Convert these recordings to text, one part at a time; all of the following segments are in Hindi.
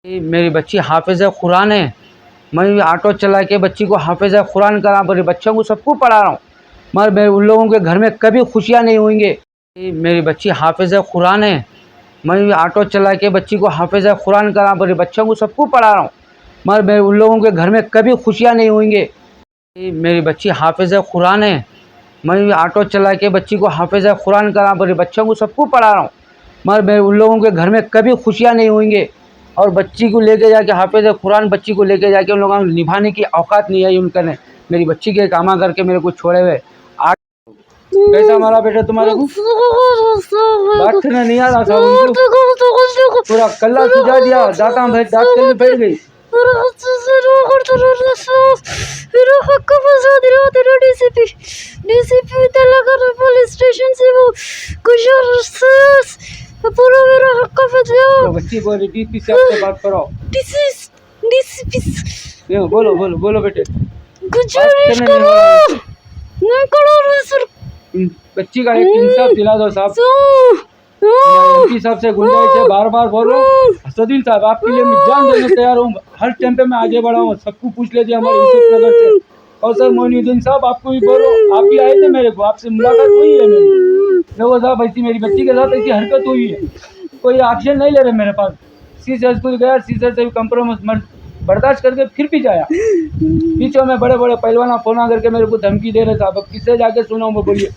मेरी बच्ची हाफिज़ कुरान है। मैं ऑटो चला के बच्ची को हाफिज़ कुरान करा, मेरे बच्चों को सबको पढ़ा रहा हूँ, मगर मैं उन लोगों के घर में कभी खुशियाँ नहीं होंगे। मेरी बच्ची हाफिज़ कुरान है। मैं ऑटो चला के बच्ची को हाफिज़ कुरान करा, मेरे बच्चों को सबको पढ़ा रहा हूँ, मगर मैं उन लोगों के घर में कभी खुशियाँ नहीं होंगे। मेरी बच्ची हाफिज़ कुरान है। मैं ऑटो चला के बच्ची को हाफिज़ कुरान करा, मेरे बच्चों को सबको पढ़ा रहा हूँ, मगर मैं उन लोगों के घर में कभी खुशियाँ नहीं होंगे। और बच्ची को लेके जाके हाफिज़ कुरान बच्ची को लेके जाके उन लोगों को निभाने की औकात नहीं आई उनका ने। मेरी बच्ची के कामा करके मेरे को छोड़े हुए आज कैसा मारा बेटा तुम्हारे को? बात करना नहीं आ रहा था उनको, पूरा कल्ला सुझा दिया, दांता में दांत कल्ले बैठ गई। पुलिस स्टेशन से वो पूरा मेरा हक का तो बच्ची बोली डीपी साहब से बात करो। बोलो बोलो बोलो बेटे, गुजारिश करो, नहीं करो सर। बच्ची का एक इंसाफ दिला दो साहब। एमपी साहब से गुंजाइश है, बार बार बोल रहा हूँ असदुद्दीन साहब, आपके लिए मैं जान देने तैयार हूँ। हर टाइम पे मैं आगे बढ़ा हूँ, सबको पूछ लीजिए हमारे यूसुफ नगर से। और सर मोइनुद्दीन साहब, आपको भी बोल रहा हूँ, आप भी आए थे मेरे को, आपसे मुलाकात हुई है मेरी। देखो साहब, ऐसी मेरी बच्ची के साथ ऐसी हरकत हुई है, कोई एक्शन नहीं ले रहे मेरे पास। सीजर स्कूल गया, सीजर से भी कंप्रोमाइज बर्दाश्त करके फिर भी जाया। पीछे में बड़े बड़े पहलवाना फोन करके मेरे को धमकी दे रहे साहब, अब किससे जाके सुनाऊं मैं, बोलिए।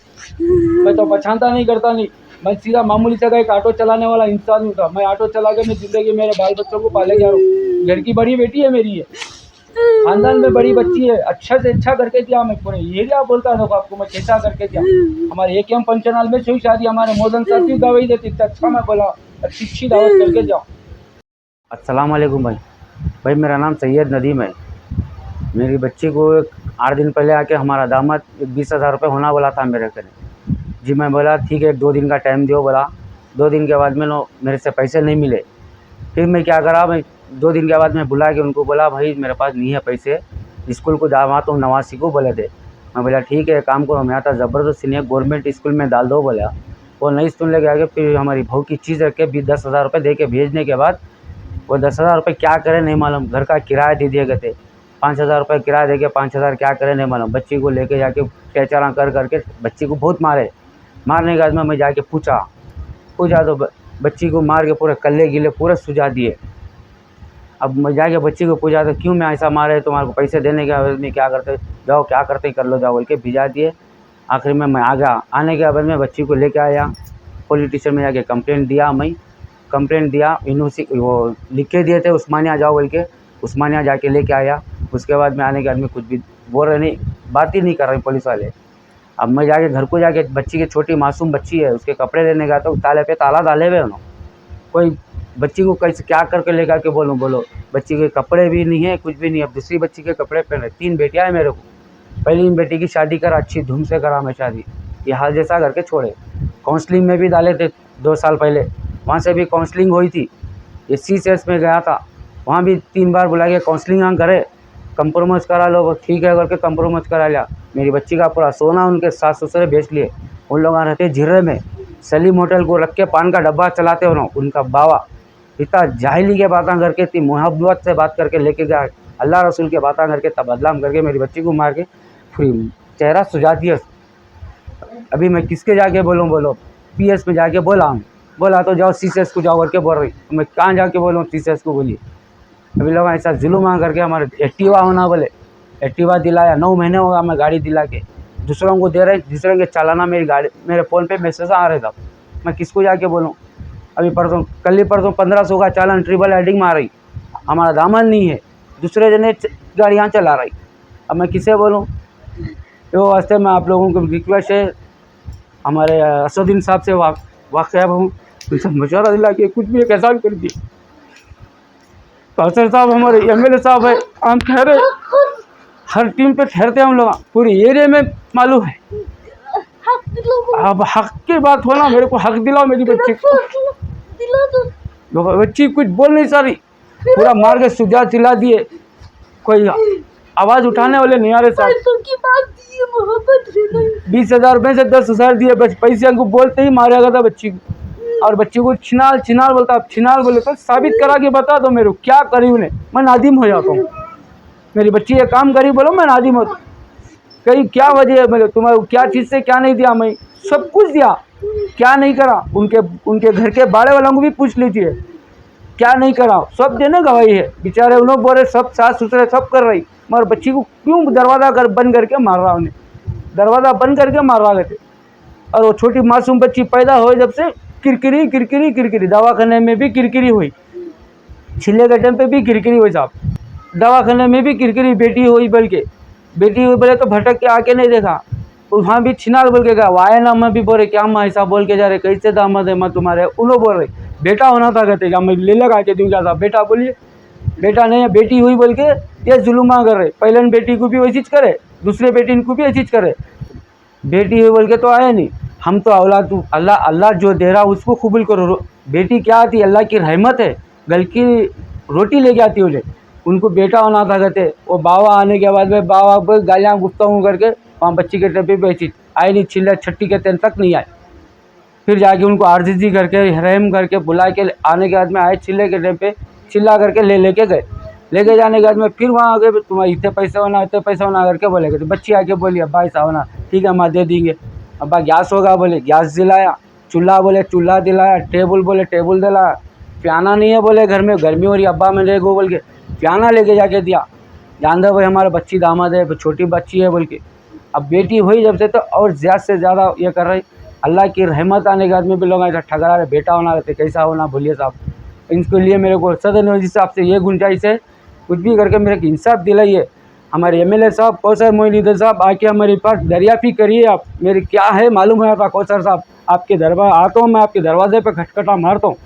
मैं तो पहचानता नहीं करता नहीं, मैं सीधा मामूली सा एक ऑटो चलाने वाला इंसान हूँ था। मैं ऑटो चला के मैं जिंदगी मेरे बाल बच्चों को पाले जा रहा हूँ। घर की बड़ी बेटी है मेरी, है खानदान में बड़ी बच्ची है, अच्छा से अच्छा करके दिया मैं, पूरे एरिया बोलता है देखो आपको मैं कैसा करके दिया। हमारे AKM पंचनाल में हुई शादी, हमारे मोदन साथी गवाही देती, अच्छा मैं बोला अच्छी दावत करके जाओ। अस्सलाम वालेकुम भाई, मेरा नाम सैयद नदीम है। मेरी बच्ची को 8 दिन पहले आके हमारा दामाद 20,000 रुपये होना बोला था मेरे घर। जी मैं बोला ठीक है 2 दिन का टाइम दो बोला। 2 दिन के बाद में मेरे से पैसे नहीं मिले। फिर मैं क्या करा, मैं 2 दिन के बाद मैं बुला के उनको बोला भाई मेरे पास नहीं है पैसे, स्कूल को जावाता हूँ नवासी को बोले थे। मैं बोला ठीक है काम करो, मैं आता ज़बरदस्ती नहीं गवर्नमेंट स्कूल में डाल दो बोला। वो नहीं सुन लेके आगे फिर हमारी बहू की चीज़ रख के भी 10,000 रुपये दे के भेजने के बाद वो 10,000 रुपये क्या करे नहीं मालूम। घर का किराया दे दिए गए थे, 5,000 रुपये किराया दे के 5,000 क्या करे नहीं मालूम। बच्ची को लेके जाके कैचारा कर करके बच्ची को बहुत मारे। मारने के बाद में मैं जाके पूछा तो बच्ची को मार के पूरे कल्ले गिले पूरे सुझा दिए। अब मैं जाके बच्ची को पूछा तो क्यों मैं ऐसा मारे, तुम्हारे को पैसे देने के बाद में क्या करते, जाओ क्या करते कर लो जाओ बोल के भिजा दिए। आखिर में मैं आ गया, आने के बाद में बच्ची को लेके आया, पुलिस स्टेशन में जाके कंप्लेंट दिया। मैं कंप्लेंट दिया, यूनिवर्सिटी वो लिख के दिए थे उस्मानिया जाओ बोल के, उस्मानिया जाके लेके आया। उसके बाद में आने के बाद में कुछ भी बोल रहे नहीं, बात ही नहीं कर रहे पुलिस वाले। अब मैं जाके घर को जाके बच्ची की छोटी मासूम बच्ची है उसके कपड़े लेने गया तो ताले पे ताला डाले हुए उन्होंने। कोई बच्ची को कैसे क्या करके लेकर के बोलो बच्ची के कपड़े भी नहीं है कुछ भी नहीं। अब दूसरी बच्ची के कपड़े पहने, 3 बेटियाँ हैं मेरे को। पहली बेटी की शादी करा, अच्छी धूम से करा मैं शादी, ये हाल जैसा करके छोड़े। काउंसलिंग में भी डाले थे 2 साल पहले, वहाँ से भी काउंसलिंग हुई थी। ये CCS में गया था, वहाँ भी 3 बार बुला के काउंसलिंग करे, कंप्रोमाइज़ करा लो, ठीक है करके कंप्रोमाइज़ करा लिया। मेरी बच्ची का पूरा सोना उनके सास ससुर बेच लिए। उन लोग रहते झिर्रे में, सलीम होटल को रख के पान का डब्बा चलाते हो, उनका बाबा इतना जाहिली के बातें करके, इतनी मोहब्बत से बात करके लेके गया, अल्लाह रसूल के बातें करके तब बदलाम करके मेरी बच्ची को मार के फिर चेहरा सुझा दिया। अभी मैं किसके जाके बोलो PS में जाके बोला तो जाओ CCS को जाओ करके बोल रही। मैं कहाँ जाके बोलूँ CCS को, बोलिए। अभी लोग ऐसा जुलूम करके हमारे एक्टिवा होना बोले, एक्टिवा दिलाया, 9 महीने होगा मैं गाड़ी दिला के दूसरों को दे रहे, दूसरों के चालाना मेरी गाड़ी मेरे फ़ोन पे मैसेज आ रहे था। मैं किसको जाके बोलूँ। अभी कल ही परसों 1500 का चालान ट्रिपल हेडिंग में आ रही, हमारा दामन नहीं है, दूसरे जने गाड़ियाँ चला रही। अब मैं किसे बोलूँ। तो वास्ते में आप लोगों को रिक्वेस्ट है, हमारे असदुद्दीन साहब से वाक़िया हूँ, उनसे मशवरा दिला के कुछ भी एक एहसान कर दिए। कासर साहब हमारे MLA साहब है, हम ठहरे हर टीम पे ठहरते हैं हम लोग, पूरे एरिया में मालूम है। अब हक की बात होना, मेरे को हक दिलाओ मेरी बच्ची को। बच्ची कुछ बोल नहीं सारी, पूरा मार के सुझा चिल्ला दिए, कोई आवाज़ उठाने वाले नहीं आ रहे साहब। 20,000 रुपये से 10,000 दिए, बस पैसे हमको बोलते ही मारा गया था बच्ची को। और बच्ची को छिनाल छिनाल बोलता। अब छिनाल बोले तो साबित करा के बता दो मेरे को क्या करी उन्हें, मैं नादिम हो जाता हूँ। मेरी बच्ची ये काम करी बोलो मैं नादिम होता। कहीं क्या वजह है, मेरे तुम्हारे क्या चीज़ से क्या नहीं दिया, मैं सब कुछ दिया, क्या नहीं करा। उनके घर के बाड़े वालों को भी पूछ लीजिए क्या नहीं करा, सब देने गवाही है। बेचारे उन लोग बोल रहे सब सास ससुरे सब कर रही, मगर बच्ची को क्यों दरवाज़ा बंद करके मार रहा, उन्हें दरवाज़ा बंद करके मार रहा थे। और वो छोटी मासूम बच्ची पैदा हो जब से किरकिरी किरकिरी किरकिरी, दवाखाने में भी किरकिरी हुई, छिले के टाइम पे भी किरकिरी हुई साहब, दवाखाने में भी किरकिरी। बेटी हुई बोले तो भटक के आके नहीं देखा, वहाँ भी छिनाल बोल के गया। वाए ना मैं भी बोल रहे क्या माँ ऐसा बोल के जा रहे, कैसे दामाद है मैं तुम्हारे, उन लोग बोल रहे बेटा होना था, कहते क्या मैं ले लगा के दूँ क्या साहब, बेटा बोलिए बेटा नहीं है, बेटी हुई बोल के ये जुलुमा कर रहे। पहले बेटी को भी वही चीज़ करे, दूसरे बेटी को भी वही चीज़ करे। बेटी हुई बोल के तो आए नहीं, हम तो औलाद अल्लाह अल्लाह जो दे रहा उसको कबूल करो। बेटी क्या आती, अल्लाह की रहमत है, गल की रोटी लेके आती उन्हें। उनको बेटा होना था कहते, वो बाबा आने के बाद में बाबा को गालियाँ गुफ्ताहू करके वहाँ बच्ची के टप्पे पे चीज आए नहीं, चिल्ला छट्टी के दिन तक नहीं आए। फिर जाके उनको आर्जिजी करके रहम करके बुला के आने के बाद में आए, चिल्ले के टाइम पे चिल्ला करके लेके गए। लेके जाने के बाद में फिर वहाँ आगे तुम्हारे इतने पैसे होना करके बोलेगे। तो बच्ची आके बोली अब्बा ऐसा होना, ठीक है माँ दे देंगे। अब्बा गैस होगा बोले गैस दिलाया, चूल्हा बोले चूल्हा दिलाया, टेबल बोले टेबल दिलाया, पियाना नहीं है बोले घर में गर्मी हो रही अब्बा में ले गो बोल के पियाना लेके जाके दिया। जान दो भाई हमारा बच्ची दामाद है, छोटी बच्ची है बोल के। अब बेटी हुई जब से तो और ज़्यादा से ज़्यादा ये कर रही। अल्लाह की रहमत आने के बाद में भी लोग ऐसा ठगरा रहे, बेटा होना रहते कैसा होना बोलिए साहब। इनके लिए मेरे को सदर नवाजी साहब से ये गुंजाइश है, कुछ भी करके मेरे को इंसाफ दिलाइए। हमारे एमएलए साहब कौसर मोइनुद्दीन साहब आके हमारे पास दरियाफी करिए। आप मेरी क्या है मालूम है आपका कौसर साहब, आपके दरबार आता हूँ मैं, आपके दरवाजे पे खटखटा मारता हूँ।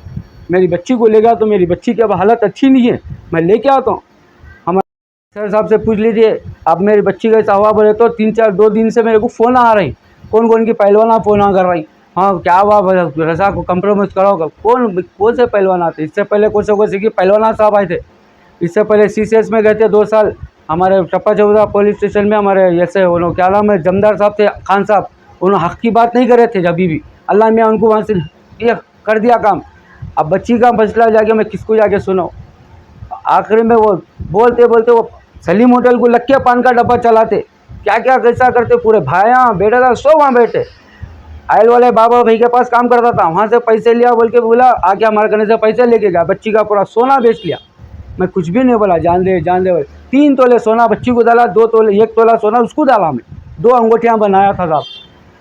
मेरी बच्ची को ले गया तो मेरी बच्ची की अब हालत अच्छी नहीं है, मैं लेके आता हूँ। हमारे सर साहब से पूछ लीजिए अब मेरी बच्ची का ऐसा हुआ बोले तो 2 दिन से मेरे को फ़ोन आ रही, कौन की पहलवाना फ़ोन आ कर रही। हाँ क्या हुआ रजा को कंप्रोमाइज़ कराओगे, कौन से पहलवान आते। इससे पहले कौन से कि पहलवाना साहब आए थे, इससे पहले CCS में गए थे 2 साल। हमारे टप्पा चौधा पुलिस स्टेशन में हमारे ऐसे उन्होंने क्या नाम है जमदार साहब थे खान साहब, उन्होंने हक़ की बात नहीं करे थे जब भी, अल्लाह मियाँ उनको वहाँ से ये कर दिया काम। अब बच्ची का मसला जाके मैं किसको जाके सुनाऊँ। आखिर में वो बोलते वो सलीम होटल को लग के पान का डब्बा चलाते, क्या क्या कैसा करते, पूरे भाइयाँ बेटा था सो वहाँ बैठे। आयल वाले बाबा भाई के पास काम करता था, वहाँ से पैसे लिया बोल के बोला आके हमारे कहने से पैसे लेके गया, बच्ची का पूरा सोना बेच लिया। मैं कुछ भी नहीं बोला, जान दे 3 तोले सोना बच्ची को डाला, 2 तोले 1 तोला सोना उसको डाला, मैं 2 अंगूठियाँ बनाया था साहब।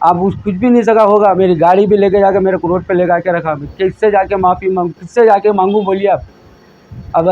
अब उस कुछ भी नहीं सका होगा, मेरी गाड़ी भी लेके जाके मेरे को रोड पे ले के रखा। किससे जाके माफ़ी मांगू, किससे जाके मांगू बोलिए आप। अब